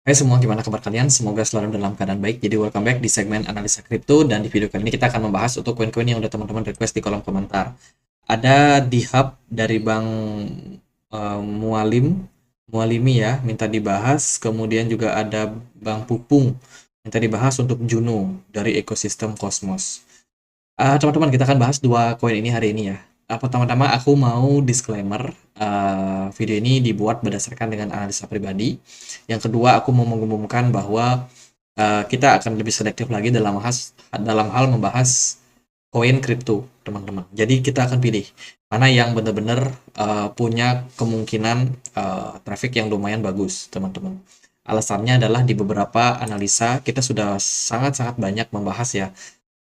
Hai semua, gimana kabar kalian? Semoga selalu dalam keadaan baik. Jadi welcome back di segmen analisa kripto dan di video kali ini kita akan membahas untuk koin-koin yang udah teman-teman request di kolom komentar. Ada di hub dari Bang Mualimi ya, minta dibahas. Kemudian juga ada Bang Pupung minta dibahas untuk Juno dari ekosistem Cosmos. Teman-teman, kita akan bahas dua koin ini hari ini ya. Pertama-tama aku mau disclaimer, video ini dibuat berdasarkan dengan analisa pribadi. Yang kedua, aku mau mengumumkan bahwa kita akan lebih selektif lagi dalam hal membahas koin kripto, teman-teman. Jadi kita akan pilih mana yang benar-benar punya kemungkinan traffic yang lumayan bagus, teman-teman. Alasannya adalah di beberapa analisa kita sudah sangat-sangat banyak membahas ya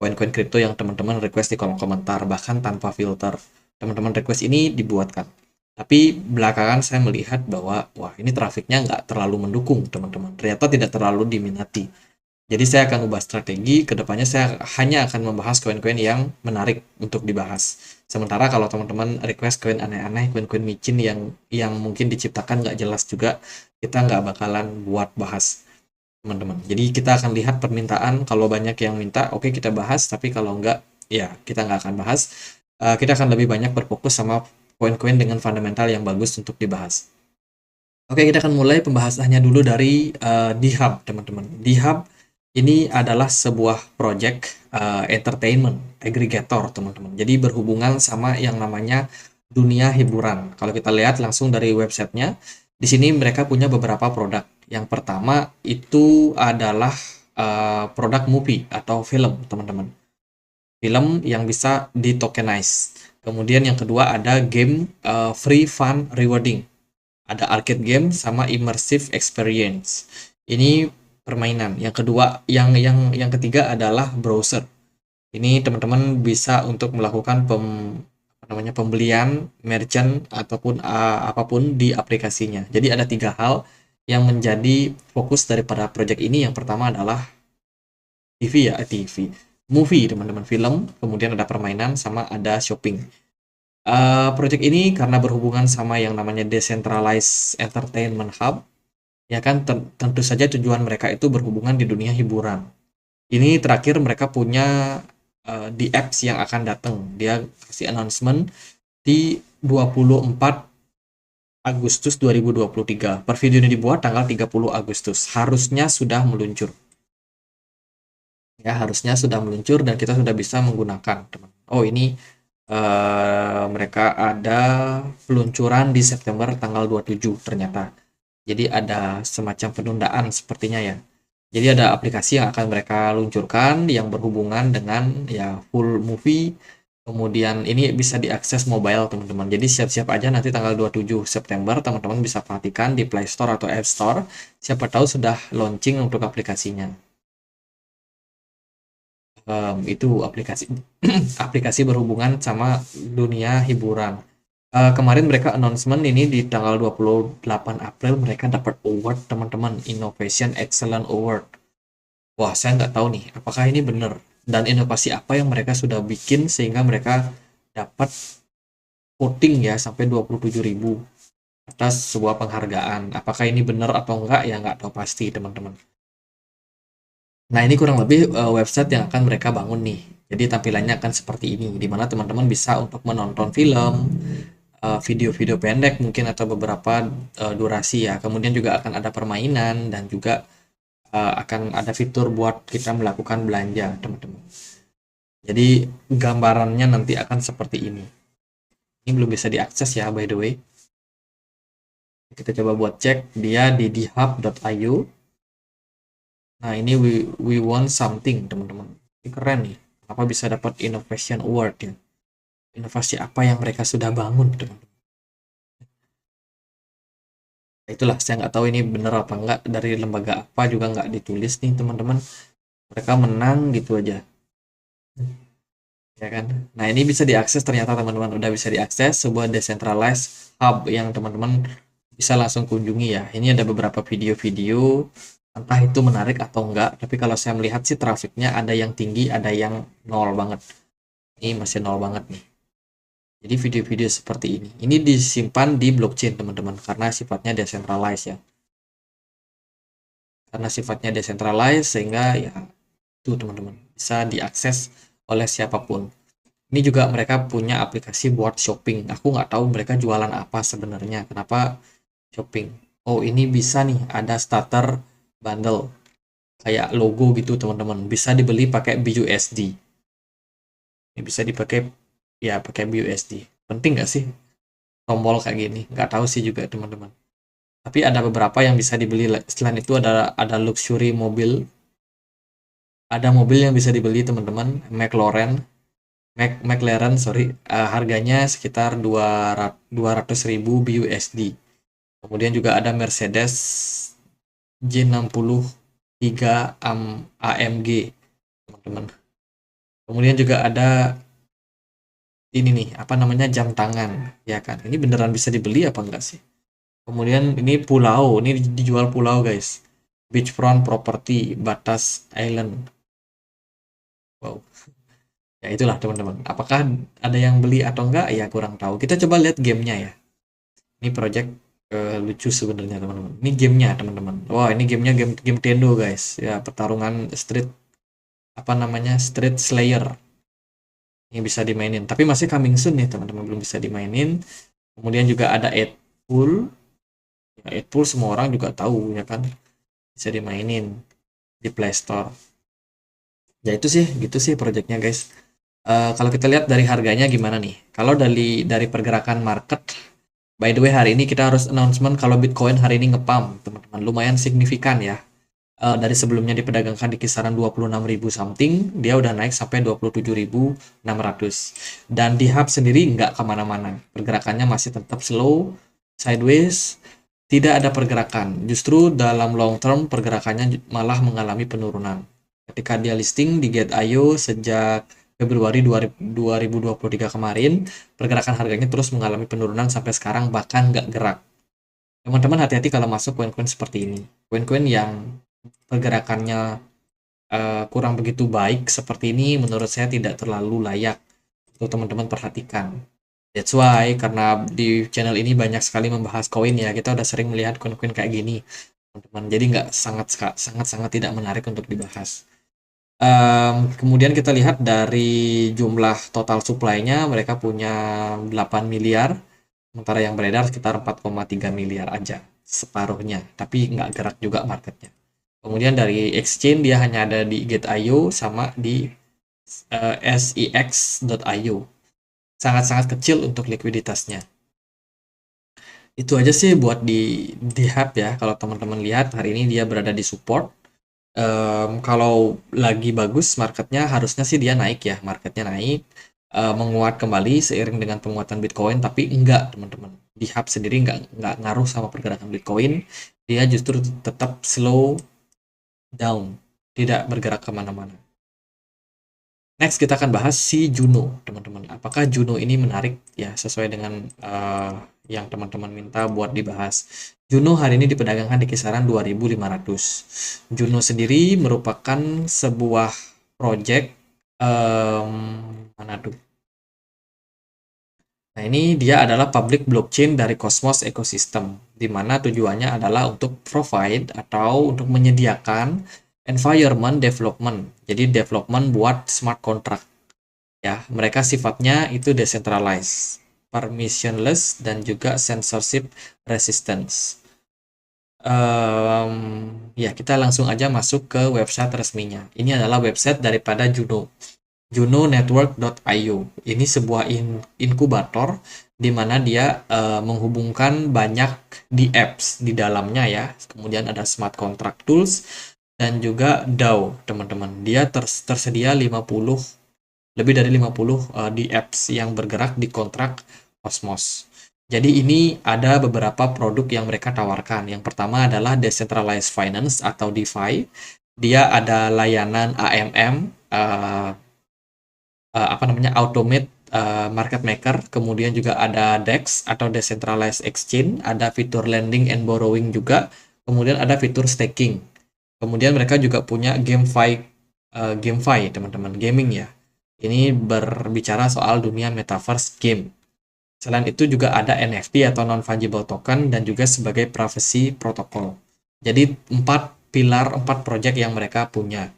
koin-koin kripto yang teman-teman request di kolom komentar, bahkan tanpa filter. Teman-teman request ini dibuatkan. Tapi belakangan saya melihat bahwa, wah ini trafiknya nggak terlalu mendukung, teman-teman. Ternyata tidak terlalu diminati. Jadi saya akan ubah strategi, kedepannya saya hanya akan membahas koin-koin yang menarik untuk dibahas. Sementara kalau teman-teman request koin aneh-aneh, koin-koin micin yang mungkin diciptakan nggak jelas juga, kita nggak bakalan buat bahas, teman-teman. Jadi kita akan lihat permintaan, kalau banyak yang minta, oke kita bahas, tapi kalau enggak, ya kita nggak akan bahas. Kita akan lebih banyak berfokus sama koin-koin dengan fundamental yang bagus untuk dibahas. Oke, kita akan mulai pembahasannya dulu dari D-Hub, teman-teman. D-Hub ini adalah sebuah project entertainment aggregator, teman-teman. Jadi berhubungan sama yang namanya dunia hiburan. Kalau kita lihat langsung dari websitenya, di sini mereka punya beberapa produk. Yang pertama itu adalah produk movie atau film, teman-teman. Film yang bisa di-tokenize. Kemudian yang kedua ada game free fun rewarding. Ada arcade game sama immersive experience. Ini permainan. Yang kedua, yang ketiga adalah browser. Ini teman-teman bisa untuk melakukan apa namanya pembelian merchant ataupun apapun di aplikasinya. Jadi ada tiga hal yang menjadi fokus daripada project ini. Yang pertama adalah TV ya, TV. Movie, teman-teman, film, kemudian ada permainan sama ada shopping. Project ini karena berhubungan sama yang namanya Decentralized Entertainment Hub, ya kan tentu saja tujuan mereka itu berhubungan di dunia hiburan. Ini terakhir mereka punya di apps yang akan datang. Dia kasih announcement di 24 Agustus 2023. Per video ini dibuat tanggal 30 Agustus. Harusnya sudah meluncur. Ya, harusnya sudah meluncur dan kita sudah bisa menggunakan, teman. Oh, ini mereka ada peluncuran di September tanggal 27 ternyata. Jadi ada semacam penundaan sepertinya ya. Jadi ada aplikasi yang akan mereka luncurkan yang berhubungan dengan ya full movie. Kemudian ini bisa diakses mobile, teman-teman. Jadi siap-siap aja nanti tanggal 27 September teman-teman bisa perhatikan di Play Store atau App Store. Siapa tahu sudah launching untuk aplikasinya. Itu aplikasi aplikasi berhubungan sama dunia hiburan. Kemarin mereka announcement ini di tanggal 28 April mereka dapat award, teman-teman, Innovation Excellent Award. Wah, saya nggak tahu nih apakah ini benar dan inovasi apa yang mereka sudah bikin sehingga mereka dapat voting ya sampai 27.000 atas sebuah penghargaan. Apakah ini benar atau enggak ya nggak tahu pasti, teman-teman. Nah, ini kurang lebih website yang akan mereka bangun nih. Jadi tampilannya akan seperti ini, di mana teman-teman bisa untuk menonton film, video-video pendek mungkin atau beberapa durasi ya. Kemudian juga akan ada permainan dan juga akan ada fitur buat kita melakukan belanja, teman-teman. Jadi gambarannya nanti akan seperti ini. Ini belum bisa diakses ya, by the way. Kita coba buat cek dia di dhub.io. Nah, ini we want something, teman-teman. Ini keren nih. Apa bisa dapat Innovation Award ya? Inovasi apa yang mereka sudah bangun, teman-teman. Itulah, saya nggak tahu ini benar apa nggak, dari lembaga apa juga nggak ditulis nih, teman-teman. Mereka menang gitu aja. Ya kan? Nah, ini bisa diakses ternyata, teman-teman. Udah bisa diakses sebuah decentralized hub yang teman-teman bisa langsung kunjungi ya. Ini ada beberapa video-video, entah itu menarik atau enggak, tapi kalau saya melihat sih trafiknya ada yang tinggi, ada yang nol banget. Ini masih nol banget nih. Jadi video-video seperti ini disimpan di blockchain, teman-teman, karena sifatnya decentralized ya. karena sifatnya decentralized sehingga ya itu teman-teman bisa diakses oleh siapapun. Ini juga mereka punya aplikasi buat shopping. Aku nggak tahu mereka jualan apa sebenarnya. Kenapa shopping? Oh, ini bisa nih ada starter bundle kayak logo gitu teman-teman. Bisa dibeli pakai BUSD. Ini bisa dipakai ya pakai BUSD. Penting nggak sih tombol kayak gini? Nggak tahu sih juga teman-teman. Tapi ada beberapa yang bisa dibeli. Selain itu ada luxury mobil. Ada mobil yang bisa dibeli teman-teman. McLaren, sorry, harganya sekitar 200.000 BUSD. Kemudian juga ada Mercedes J63 AMG, teman-teman. Kemudian juga ada ini nih, apa namanya, jam tangan, ya kan? Ini beneran bisa dibeli apa enggak sih? Kemudian ini pulau, ini dijual pulau guys. Beachfront Property, Batas Island. Wow. Ya itulah teman-teman. Apakah ada yang beli atau enggak? Ya kurang tahu. Kita coba lihat gamenya ya. Ini project lucu sebenarnya teman-teman. Ini gamenya teman-teman. Wah ini gamenya game Nintendo guys. Ya pertarungan Street apa namanya Street Slayer. Ini bisa dimainin. Tapi masih coming soon nih teman-teman, belum bisa dimainin. Kemudian juga ada Eightpool. Ya, Eightpool semua orang juga tahu ya kan. Bisa dimainin di Play Store. Ya itu sih, gitu sih projectnya guys. Kalau kita lihat dari harganya gimana nih? Kalau dari pergerakan market, by the way hari ini kita harus announcement kalau Bitcoin hari ini ngepump teman-teman, lumayan signifikan ya. Dari sebelumnya diperdagangkan di kisaran 26.000 something, dia udah naik sampai 27.600. Dan di hub sendiri nggak kemana-mana, pergerakannya masih tetap slow, sideways, tidak ada pergerakan. Justru dalam long term pergerakannya malah mengalami penurunan. Ketika dia listing di Gate.io sejak Februari 2023 kemarin, pergerakan harganya terus mengalami penurunan sampai sekarang bahkan nggak gerak. Teman-teman hati-hati kalau masuk koin-koin seperti ini. Koin-koin yang pergerakannya kurang begitu baik seperti ini menurut saya tidak terlalu layak untuk teman-teman perhatikan. That's why karena di channel ini banyak sekali membahas koin ya, kita udah sering melihat koin-koin kayak gini, teman-teman. Jadi nggak sangat tidak menarik untuk dibahas. Kemudian kita lihat dari jumlah total supply-nya, mereka punya 8 miliar, sementara yang beredar sekitar 4,3 miliar aja, separuhnya, tapi nggak gerak juga marketnya. Kemudian dari exchange dia hanya ada di Gate.io sama di SEX.io. Sangat-sangat kecil untuk likuiditasnya. Itu aja sih buat di hub ya. Kalau teman-teman lihat hari ini dia berada di support. Kalau lagi bagus marketnya harusnya sih dia naik ya, marketnya naik, menguat kembali seiring dengan penguatan Bitcoin, tapi enggak teman-teman. Di hub sendiri enggak ngaruh sama pergerakan Bitcoin, dia justru tetap slow down, tidak bergerak kemana-mana. Next kita akan bahas si Juno teman-teman. Apakah Juno ini menarik ya sesuai dengan yang teman-teman minta buat dibahas. Juno hari ini diperdagangkan di kisaran 2.500. Juno sendiri merupakan sebuah project mana tuh? Nah ini dia adalah public blockchain dari Cosmos Ecosystem, di mana tujuannya adalah untuk provide atau untuk menyediakan environment development. Jadi development buat smart contract. Ya, mereka sifatnya itu decentralized, permissionless, dan juga censorship resistance. Ya, kita langsung aja masuk ke website resminya. Ini adalah website daripada Juno. junonetwork.io. Ini sebuah inkubator di mana dia menghubungkan banyak di apps di dalamnya ya. Kemudian ada smart contract tools dan juga DAO, teman-teman. Dia tersedia lebih dari 50 di apps yang bergerak di kontrak Cosmos. Jadi ini ada beberapa produk yang mereka tawarkan. Yang pertama adalah Decentralized Finance atau DeFi. Dia ada layanan AMM, Automate Market Maker. Kemudian juga ada DEX atau Decentralized Exchange. Ada fitur lending and borrowing juga. Kemudian ada fitur staking. Kemudian mereka juga punya GameFi teman-teman, gaming ya. Ini berbicara soal dunia metaverse game. Selain itu juga ada NFT atau non-fungible token dan juga sebagai privacy protocol. Jadi 4 pilar 4 project yang mereka punya.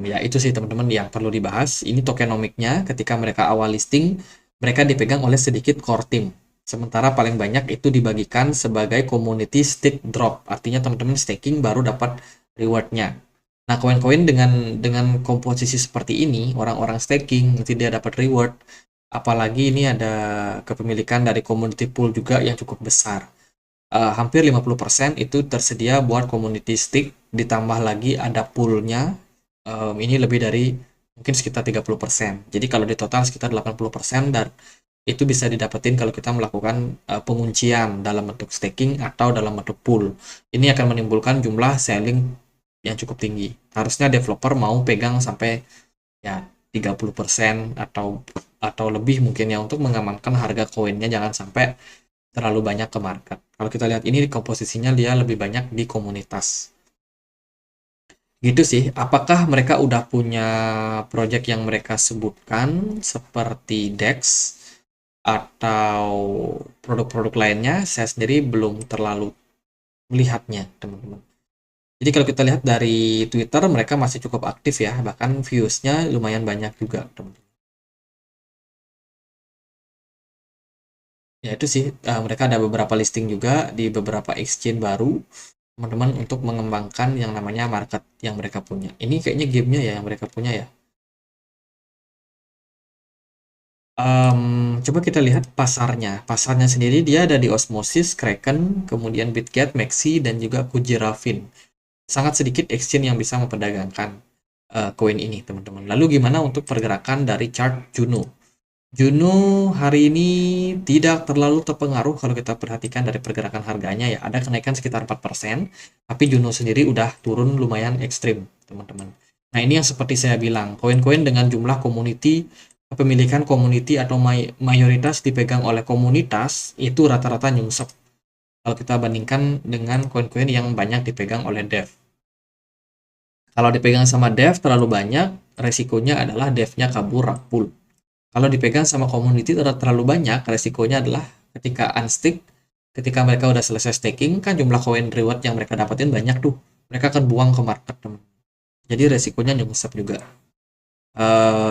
Ya itu sih teman-teman yang perlu dibahas. Ini tokenomiknya ketika mereka awal listing, mereka dipegang oleh sedikit core team. Sementara paling banyak itu dibagikan sebagai community stake drop. Artinya teman-teman staking baru dapat rewardnya. Nah, koin-koin dengan komposisi seperti ini, orang-orang staking nanti dia dapat reward. Apalagi ini ada kepemilikan dari community pool juga yang cukup besar. Hampir 50% itu tersedia buat community stake, ditambah lagi ada poolnya. Ini lebih dari mungkin sekitar 30%. Jadi kalau di total sekitar 80%, dan itu bisa didapetin kalau kita melakukan penguncian dalam bentuk staking atau dalam bentuk pool. Ini akan menimbulkan jumlah selling yang cukup tinggi. Harusnya developer mau pegang sampai ya 30% atau lebih mungkin ya, untuk mengamankan harga koinnya jangan sampai terlalu banyak ke market. Kalau kita lihat ini komposisinya dia lebih banyak di komunitas. Gitu sih. Apakah mereka udah punya project yang mereka sebutkan seperti DEX atau produk-produk lainnya? Saya sendiri belum terlalu melihatnya, teman-teman. Jadi kalau kita lihat dari Twitter, mereka masih cukup aktif ya, bahkan views-nya lumayan banyak juga, teman-teman. Ya itu sih, mereka ada beberapa listing juga di beberapa exchange baru, teman-teman, untuk mengembangkan yang namanya market yang mereka punya. Ini kayaknya gamenya ya yang mereka punya ya. Coba kita lihat pasarnya. Pasarnya sendiri dia ada di Osmosis, Kraken, kemudian Bitget, Maxi, dan juga Kujirafin. Sangat sedikit exchange yang bisa memperdagangkan koin ini, teman-teman. Lalu gimana untuk pergerakan dari chart Juno? Juno hari ini tidak terlalu terpengaruh kalau kita perhatikan dari pergerakan harganya ya. Ada kenaikan sekitar 4%, tapi Juno sendiri udah turun lumayan ekstrim, teman-teman. Nah, ini yang seperti saya bilang, koin-koin dengan jumlah community, kepemilikan community atau mayoritas dipegang oleh komunitas, itu rata-rata nyungsep. Kalau kita bandingkan dengan koin-koin yang banyak dipegang oleh dev. Kalau dipegang sama dev terlalu banyak, resikonya adalah devnya kabur rug pull. Kalau dipegang sama community terlalu banyak, resikonya adalah ketika unstick, ketika mereka udah selesai staking, kan jumlah koin reward yang mereka dapetin banyak tuh. Mereka akan buang ke market, teman. Jadi resikonya nyungsep juga.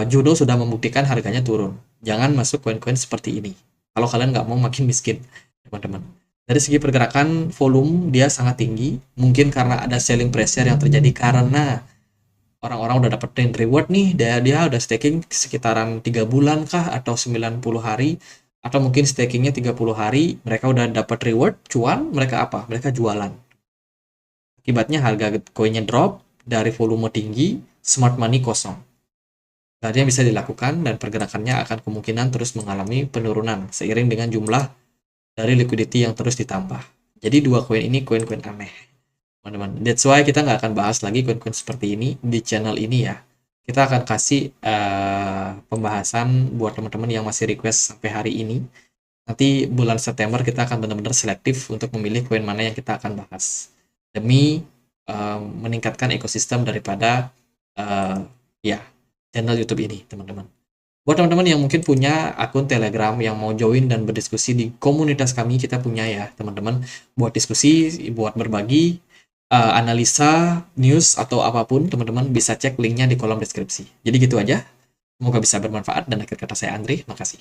Juno sudah membuktikan harganya turun. Jangan masuk koin-koin seperti ini. Kalau kalian nggak mau makin miskin, teman-teman. Dari segi pergerakan volume, dia sangat tinggi. Mungkin karena ada selling pressure yang terjadi karena orang-orang udah dapetin reward nih, dia udah staking sekitaran 3 bulan kah atau 90 hari, atau mungkin stakingnya 30 hari, mereka udah dapat reward, cuan, mereka apa? Mereka jualan. Akibatnya harga koinnya drop, dari volume tinggi, smart money kosong. Tadinya bisa dilakukan dan pergerakannya akan kemungkinan terus mengalami penurunan seiring dengan jumlah dari liquidity yang terus ditambah. Jadi dua koin ini koin-koin aneh, teman-teman. That's why kita nggak akan bahas lagi koin-koin seperti ini di channel ini ya. Kita akan kasih pembahasan buat teman-teman yang masih request sampai hari ini. Nanti bulan September kita akan benar-benar selektif untuk memilih koin mana yang kita akan bahas. Demi meningkatkan ekosistem daripada ya channel YouTube ini, teman-teman. Buat teman-teman yang mungkin punya akun Telegram yang mau join dan berdiskusi di komunitas kami, kita punya ya, teman-teman. Buat diskusi, buat berbagi, analisa, news, atau apapun, teman-teman bisa cek linknya di kolom deskripsi. Jadi gitu aja. Semoga bisa bermanfaat, dan akhir kata saya Andri, makasih.